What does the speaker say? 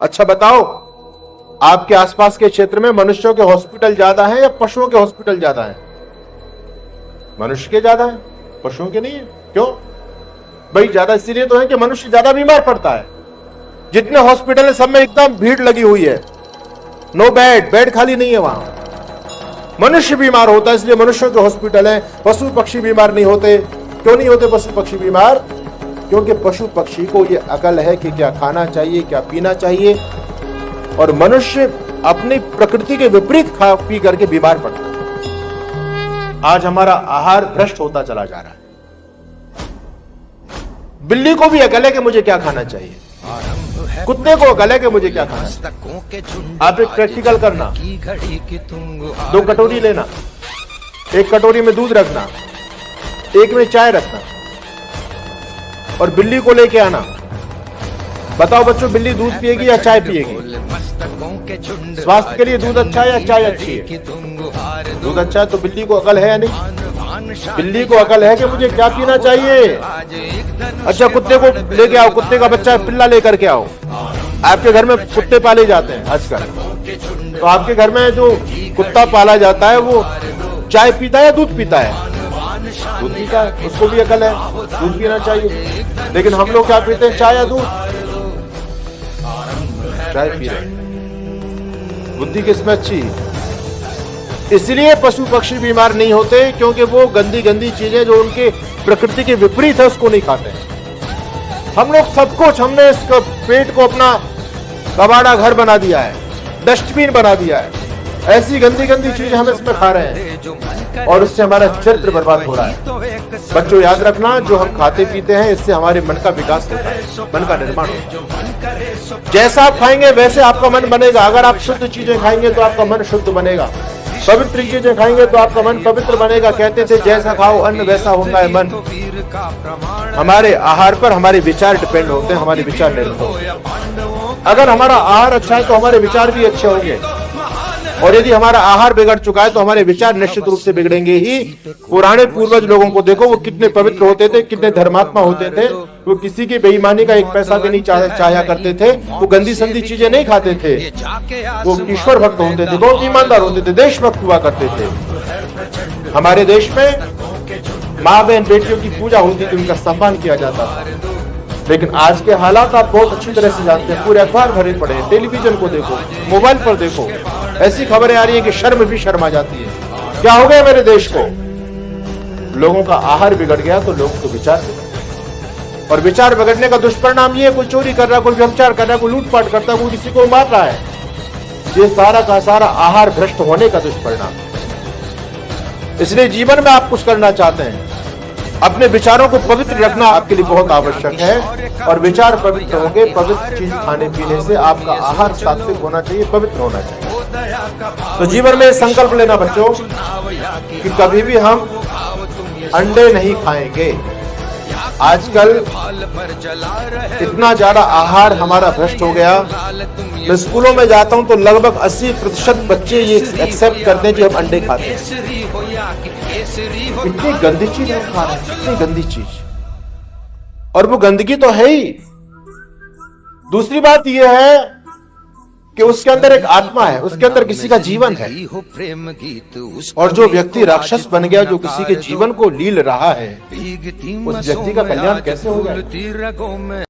अच्छा बताओ, आपके आसपास के क्षेत्र में मनुष्यों के हॉस्पिटल ज्यादा हैं या पशुओं के हॉस्पिटल ज्यादा हैं? मनुष्य के ज्यादा है, पशुओं के नहीं है। क्यों भाई? ज्यादा इसीलिए तो है कि मनुष्य ज्यादा बीमार पड़ता है। जितने हॉस्पिटल है सब में एकदम भीड़ लगी हुई है, नो बेड, बेड खाली नहीं है वहां। मनुष्य बीमार होता है इसलिए मनुष्यों के हॉस्पिटल है, पशु पक्षी बीमार नहीं होते। क्यों नहीं होते पशु पक्षी बीमार? क्योंकि पशु पक्षी को यह अकल है कि क्या खाना चाहिए, क्या पीना चाहिए, और मनुष्य अपनी प्रकृति के विपरीत खा पी करके बीमार पड़ता है। आज हमारा आहार भ्रष्ट होता चला जा रहा है। बिल्ली को भी अकल है कि मुझे क्या खाना चाहिए, कुत्ते को अकल है कि मुझे क्या खाना चाहिए। आप एक प्रैक्टिकल करना, 2 कटोरी लेना, एक कटोरी में दूध रखना, एक में चाय रखना और बिल्ली को लेके आना। बताओ बच्चों, बिल्ली दूध पिएगी या चाय पिएगी? स्वास्थ्य के लिए दूध अच्छा है या चाय अच्छी है? दूध अच्छा है। तो बिल्ली को अकल है या नहीं? बिल्ली को अकल है कि मुझे क्या पीना चाहिए। अच्छा, कुत्ते को लेके आओ, कुत्ते का बच्चा पिल्ला लेकर के आओ। आपके घर में कुत्ते पाले जाते हैं आजकल, तो आपके घर में जो कुत्ता पाला जाता है वो चाय पीता है या दूध पीता है? दूध पीता है। उसको भी अकल है, दूध पीना चाहिए। लेकिन हम लोग क्या पीते हैं, चाय या दूध? चाय पी रहे हैं। बुद्धि किसमें अच्छी? इसलिए पशु पक्षी बीमार नहीं होते क्योंकि वो गंदी गंदी चीजें जो उनके प्रकृति के विपरीत है उसको नहीं खाते हैं। हम लोग सब कुछ, हमने इस पेट को अपना कबाड़ा घर बना दिया है, डस्टबिन बना दिया है। ऐसी गंदी गंदी चीजें हम इसमें खा रहे हैं और उससे हमारा चरित्र बर्बाद हो रहा है। बच्चों याद रखना, जो हम खाते पीते हैं इससे हमारे मन का विकास होता है, मन का निर्माण होता है। जैसा आप खाएंगे वैसे आपका मन बनेगा। अगर आप शुद्ध चीजें खाएंगे तो आपका मन शुद्ध बनेगा, पवित्र चीजें खाएंगे तो आपका मन पवित्र बनेगा। कहते थे जैसा खाओ अन्न वैसा होगा है मन। हमारे आहार पर हमारे विचार डिपेंड होते हैं, हमारे विचार निर्भर होते हैं। अगर हमारा आहार अच्छा है तो हमारे विचार भी अच्छे होंगे, और यदि हमारा आहार बिगड़ चुका है तो हमारे विचार निश्चित रूप से बिगड़ेंगे ही। पुराने पूर्वज लोगों को देखो, वो कितने पवित्र होते थे, कितने धर्मात्मा होते थे। वो किसी की बेईमानी का एक पैसा भी नहीं चाहा करते थे। वो गंदी संदी चीजें नहीं खाते थे। वो ईश्वर भक्त होते थे, बहुत ईमानदार होते थे, देशभक्त हुआ करते थे। हमारे देश में माँ बहन बेटियों की पूजा होती थी, उनका सम्मान किया जाता था। लेकिन आज के हालात आप बहुत अच्छी तरह से जानते हैं। पूरे अखबार भरे पड़े हैं, टेलीविजन को देखो, मोबाइल पर देखो, ऐसी खबरें आ रही है कि शर्म भी शर्मा जाती है। क्या हो गया मेरे देश को? लोगों का आहार बिगड़ गया तो लोगों को विचार बिगड़, और विचार बिगड़ने का दुष्परिणाम ये, कोई चोरी कर रहा है, कोई व्यभिचार कर रहा है, कोई लूटपाट करता है, कोई किसी को मार रहा है। ये सारा का सारा आहार भ्रष्ट होने का दुष्परिणाम। इसलिए जीवन में आप कुछ करना चाहते हैं, अपने विचारों को पवित्र रखना आपके लिए बहुत आवश्यक है। और विचार पवित्र होंगे, पवित्र चीज खाने पीने से आपका आहार सात्विक होना चाहिए, पवित्र होना चाहिए। तो जीवन में संकल्प लेना बच्चों कि कभी भी हम अंडे नहीं खाएंगे। आजकल इतना ज्यादा आहार हमारा भ्रष्ट हो गया। मैं स्कूलों में जाता हूं तो लगभग 80% बच्चे ये एक्सेप्ट करते हैं कि हम अंडे खाते हैं। इतनी गंदी चीज हम खा रहे हैं, इतनी गंदी चीज, और वो गंदगी तो है ही। दूसरी बात यह है कि उसके अंदर एक आत्मा है, उसके अंदर किसी का जीवन है। और जो व्यक्ति राक्षस बन गया, जो किसी के जीवन को लील रहा है, उस व्यक्ति का कल्याण कैसे होगा?